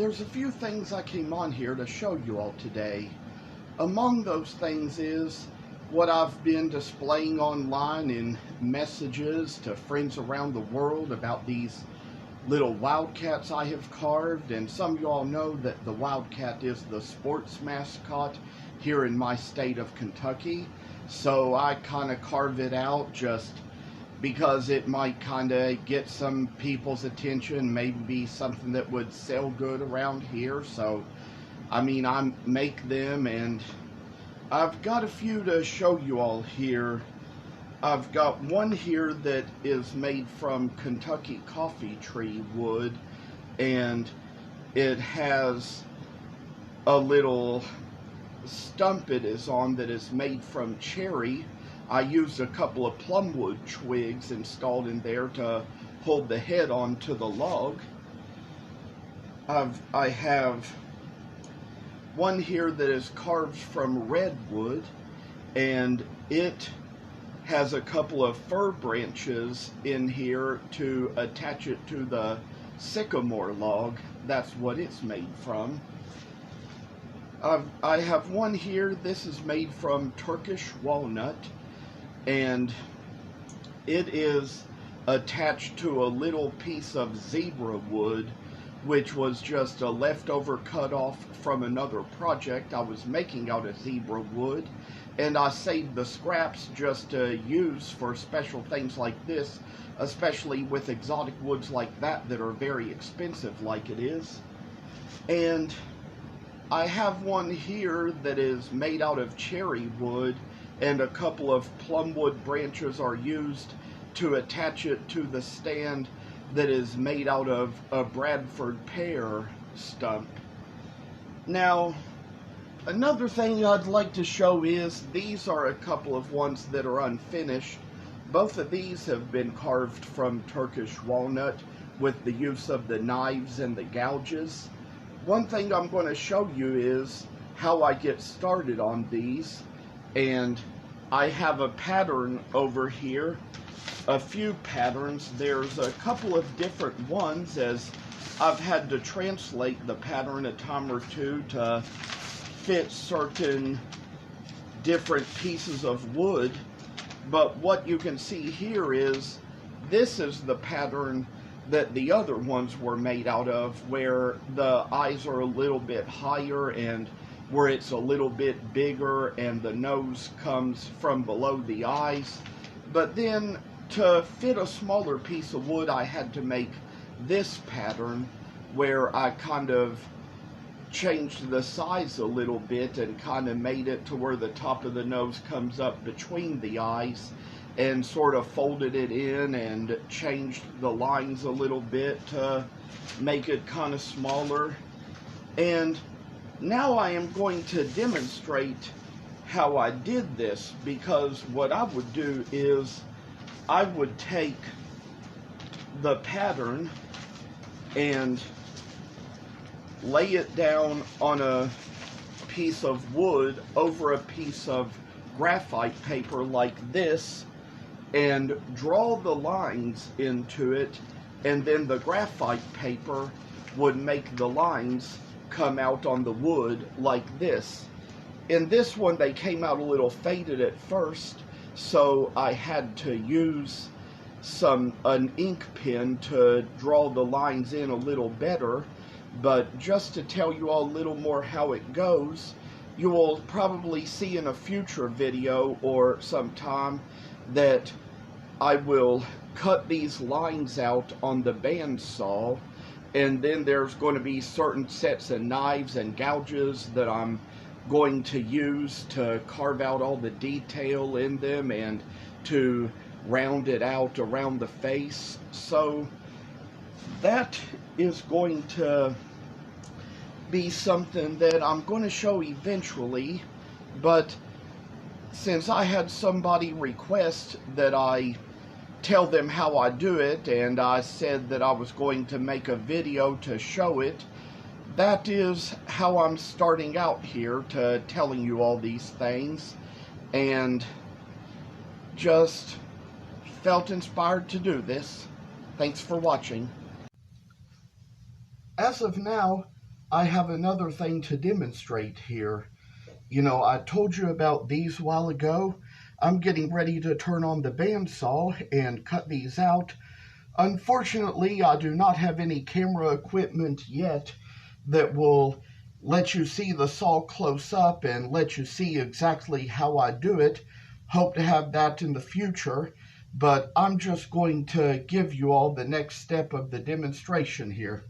there's a few things I came on here to show you all today. Among those things is what I've been displaying online in messages to friends around the world about these little wildcats I have carved. And some of you all know that the wildcat is the sports mascot here in my state of Kentucky. So I kind of carve it out just because it might kind of get some people's attention, maybe something that would sell good around here. So, I mean, I make them, and I've got a few to show you all here. I've got one here that is made from Kentucky coffee tree wood, and it has a little stump it is on that is made from cherry. I used a couple of plumwood twigs installed in there to hold the head onto the log. I have one here that is carved from redwood, and it has a couple of fir branches in here to attach it to the sycamore log. That's what it's made from. I have one here. This is made from Turkish walnut, and it is attached to a little piece of zebra wood, which was just a leftover cut off from another project I was making out of zebra wood, and I saved the scraps just to use for special things like this, especially with exotic woods like that that are very expensive like it is. And I have one here that is made out of cherry wood, and a couple of plumwood branches are used to attach it to the stand that is made out of a Bradford pear stump. Now, another thing I'd like to show is these are a couple of ones that are unfinished. Both of these have been carved from Turkish walnut with the use of the knives and the gouges. One thing I'm going to show you is how I get started on these, and I have a pattern over here, a few patterns. There's a couple of different ones, as I've had to translate the pattern a time or two to fit certain different pieces of wood. But what you can see here is this is the pattern that the other ones were made out of, where the eyes are a little bit higher and where it's a little bit bigger and the nose comes from below the eyes. But then to fit a smaller piece of wood, I had to make this pattern where I kind of changed the size a little bit and kind of made it to where the top of the nose comes up between the eyes, and sort of folded it in and changed the lines a little bit to make it kind of smaller. And now I am going to demonstrate how I did this, because what I would do is I would take the pattern and lay it down on a piece of wood over a piece of graphite paper like this, and draw the lines into it, and then the graphite paper would make the lines come out on the wood like this. In this one, they came out a little faded at first, so I had to use an ink pen to draw the lines in a little better. But just to tell you all a little more how it goes, you will probably see in a future video or sometime that I will cut these lines out on the bandsaw, and then there's going to be certain sets of knives and gouges that I'm going to use to carve out all the detail in them and to round it out around the face. So that is going to be something that I'm going to show eventually, but since I had somebody request that I tell them how I do it, and I said that I was going to make a video to show it, that is how I'm starting out here to telling you all these things, and just felt inspired to do this. Thanks for watching. As of now, I have another thing to demonstrate here. You know, I told you about these a while ago. I'm getting ready to turn on the bandsaw and cut these out. Unfortunately, I do not have any camera equipment yet that will let you see the saw close up and let you see exactly how I do it. Hope to have that in the future, but I'm just going to give you all the next step of the demonstration here.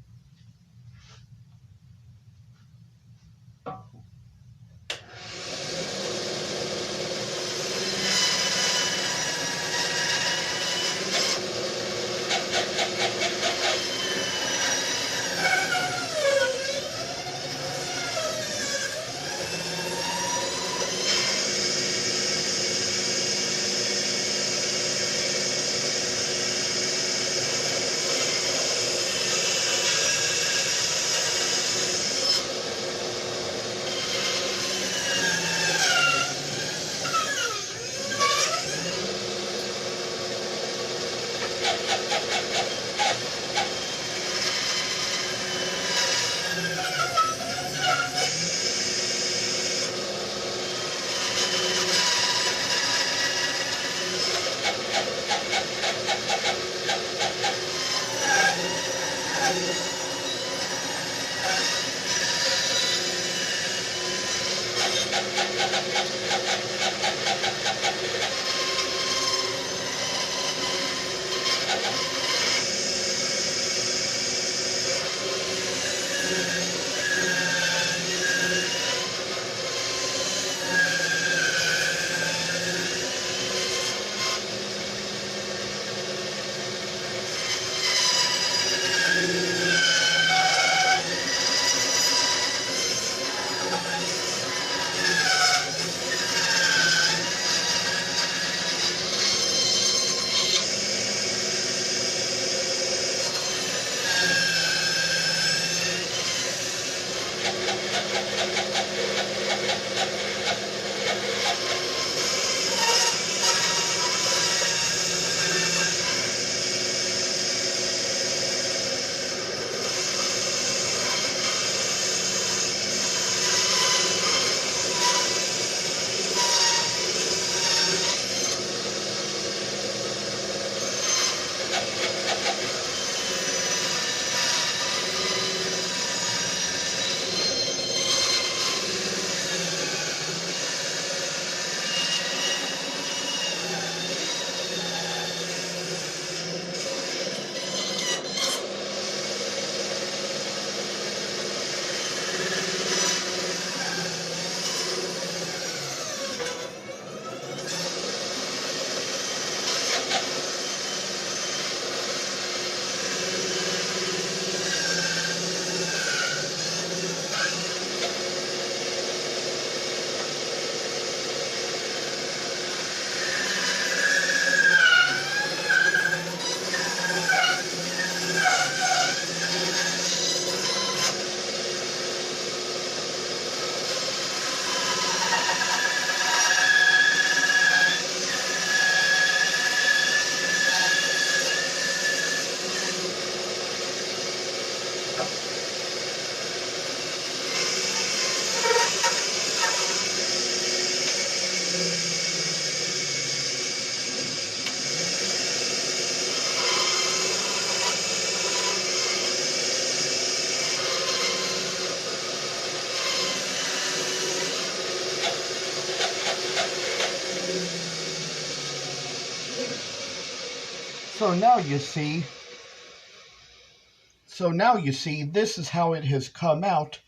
So now you see, this is how it has come out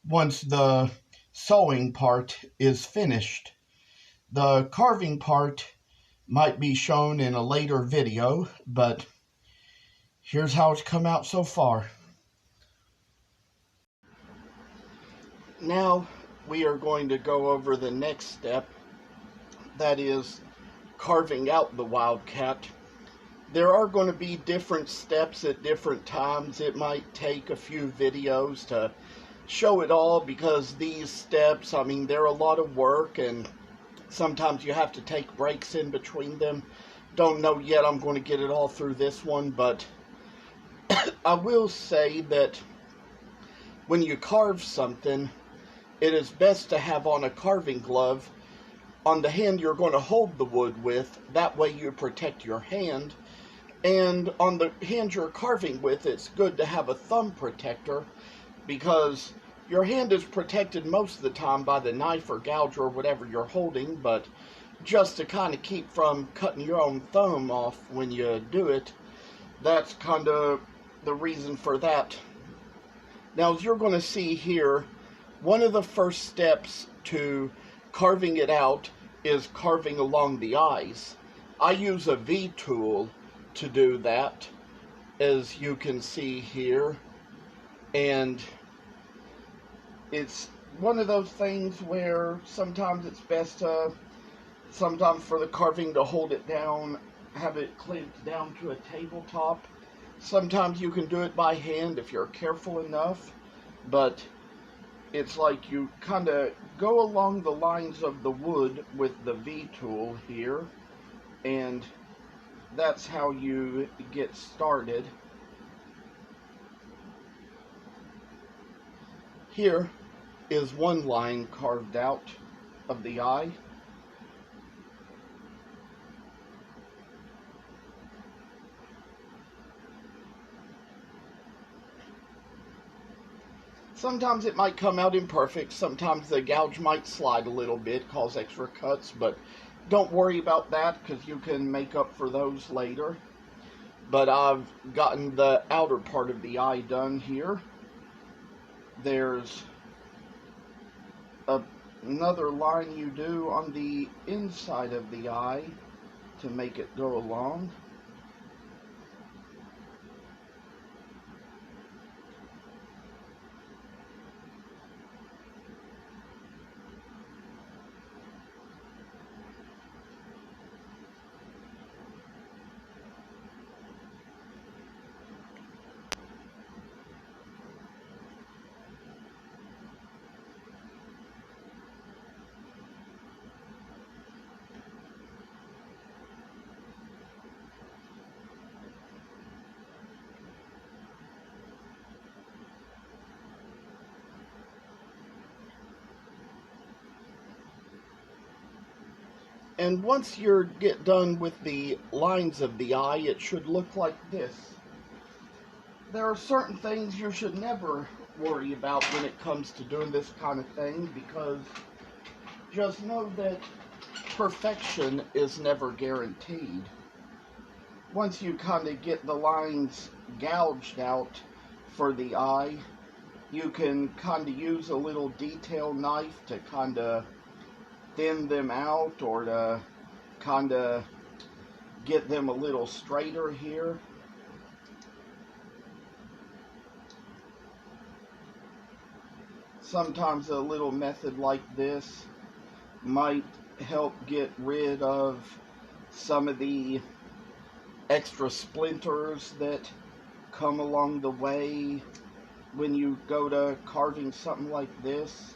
once the sewing part is finished. The carving part might be shown in a later video, but here's how it's come out so far. Now we are going to go over the next step, that is carving out the Wildcat. There are going to be different steps at different times. It might take a few videos to show it all because these steps, I mean, they're a lot of work and sometimes you have to take breaks in between them. Don't know yet I'm going to get it all through this one, but I will say that when you carve something, it is best to have on a carving glove on the hand you're going to hold the wood with. That way you protect your hand. And on the hand you're carving with, it's good to have a thumb protector, because your hand is protected most of the time by the knife or gouge or whatever you're holding, but just to kind of keep from cutting your own thumb off when you do it, that's kind of the reason for that. Now, as you're going to see here, one of the first steps to carving it out is carving along the eyes. I use a V tool to do that, as you can see here, and it's one of those things where sometimes it's best to, sometimes for the carving, to hold it down, have it clamped down to a tabletop. Sometimes you can do it by hand if you're careful enough, but it's like you kind of go along the lines of the wood with the V tool here, and that's how you get started. Here is one line carved out of the eye. Sometimes it might come out imperfect, sometimes the gouge might slide a little bit, cause extra cuts, but don't worry about that because you can make up for those later. But I've gotten the outer part of the eye done here. There's another line you do on the inside of the eye to make it go along. And once you get done with the lines of the eye, it should look like this. There are certain things you should never worry about when it comes to doing this kind of thing, because just know that perfection is never guaranteed. Once you kind of get the lines gouged out for the eye, you can kind of use a little detail knife to kind of thin them out, or to kind of get them a little straighter here. Sometimes a little method like this might help get rid of some of the extra splinters that come along the way when you go to carving something like this.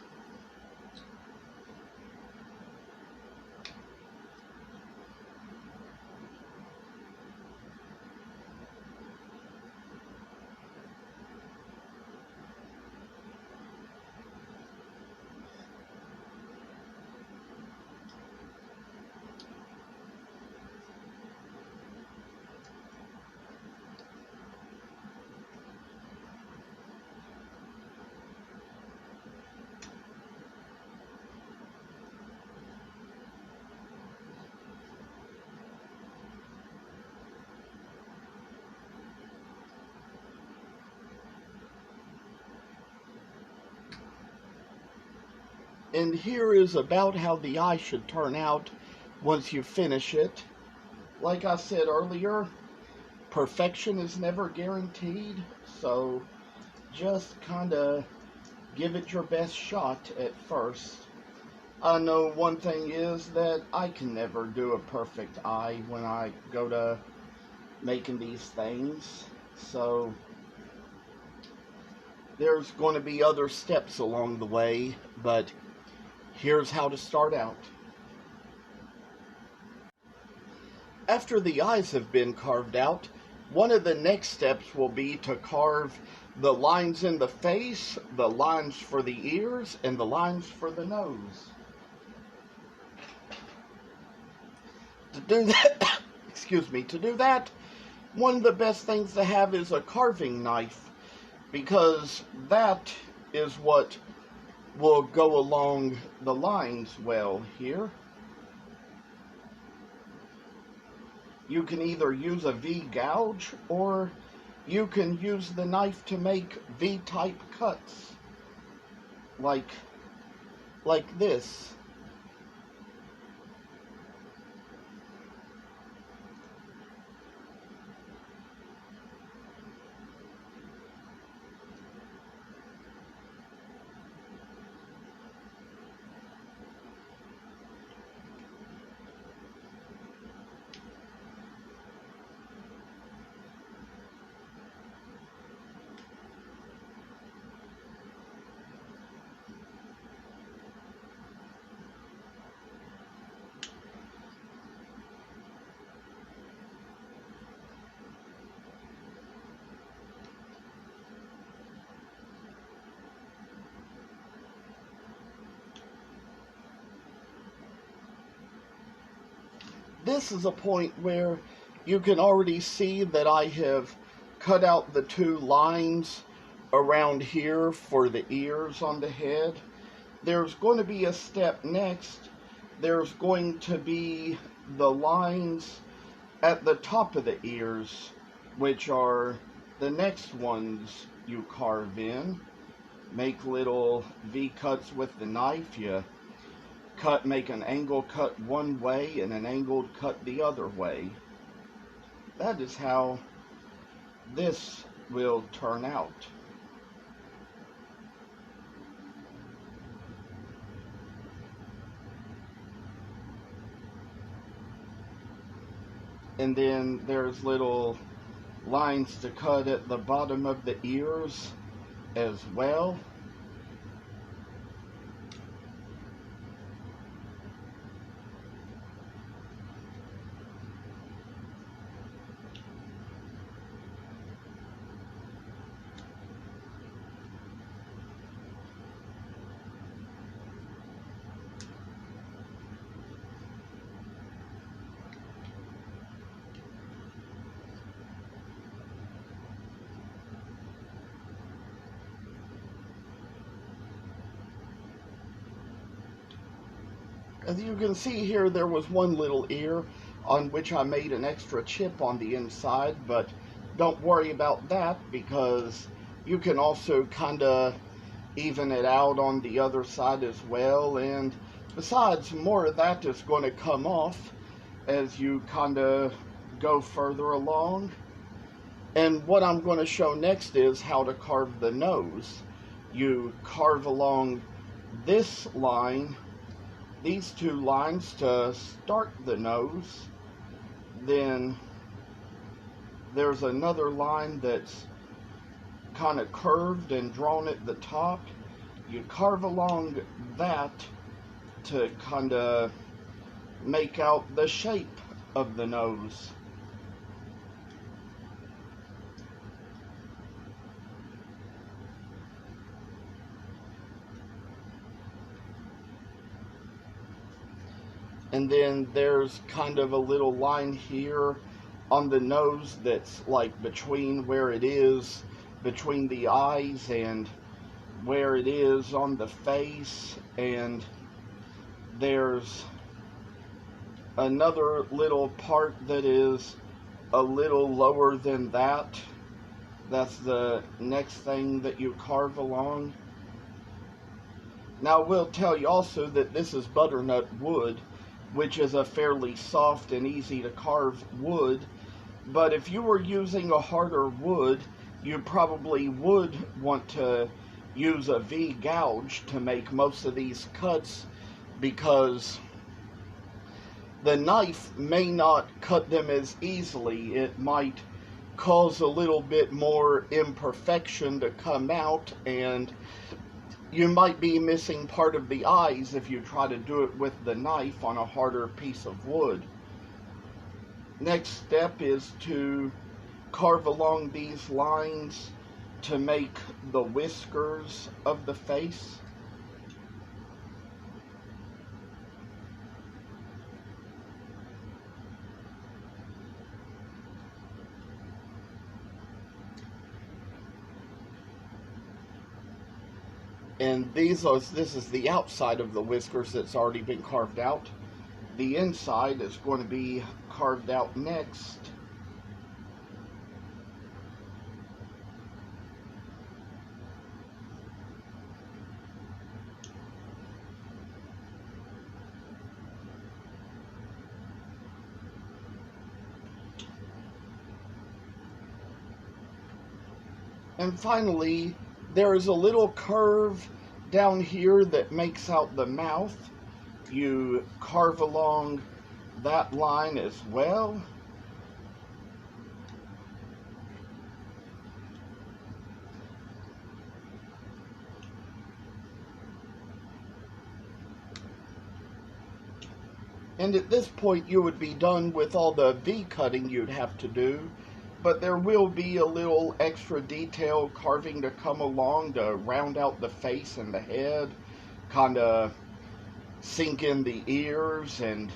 And here is about how the eye should turn out once you finish it. Like I said earlier, perfection is never guaranteed, so just kind of give it your best shot at first. I know one thing is that I can never do a perfect eye when I go to making these things, so there's going to be other steps along the way, but here's how to start out. After the eyes have been carved out, one of the next steps will be to carve the lines in the face, the lines for the ears, and the lines for the nose. To do that, excuse me, to do that, one of the best things to have is a carving knife, because that is what will go along the lines well here. You can either use a V-gouge, or you can use the knife to make V-type cuts, like this. This is a point where you can already see that I have cut out the two lines around here for the ears on the head. There's going to be a step next. There's going to be the lines at the top of the ears, which are the next ones you carve in. Make little V cuts with the knife. You make an angle cut one way and an angled cut the other way. That is how this will turn out. And then there's little lines to cut at the bottom of the ears as well. As you can see here, there was one little ear on which I made an extra chip on the inside, but don't worry about that, because you can also kind of even it out on the other side as well. And besides, more of that is going to come off as you kind of go further along. And what I'm going to show next is how to carve the nose. You carve along this line, these two lines to start the nose. Then there's another line that's kind of curved and drawn at the top. You carve along that to kind of make out the shape of the nose. And then there's kind of a little line here on the nose that's like between where it is between the eyes and where it is on the face. And there's another little part that is a little lower than that. That's the next thing that you carve along. Now, I will tell you also that this is butternut wood, which is a fairly soft and easy to carve wood. But if you were using a harder wood, you probably would want to use a V-gouge to make most of these cuts, because the knife may not cut them as easily. It might cause a little bit more imperfection to come out, and you might be missing part of the eyes if you try to do it with the knife on a harder piece of wood. Next step is to carve along these lines to make the whiskers of the face. And this is the outside of the whiskers that's already been carved out. The inside is going to be carved out next. And finally, there is a little curve down here that makes out the mouth. You carve along that line as well. And at this point you would be done with all the V cutting you'd have to do, but there will be a little extra detail carving to come along to round out the face and the head, kind of sink in the ears and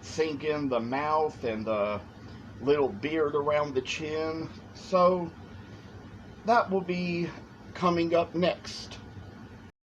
sink in the mouth and the little beard around the chin. So that will be coming up next.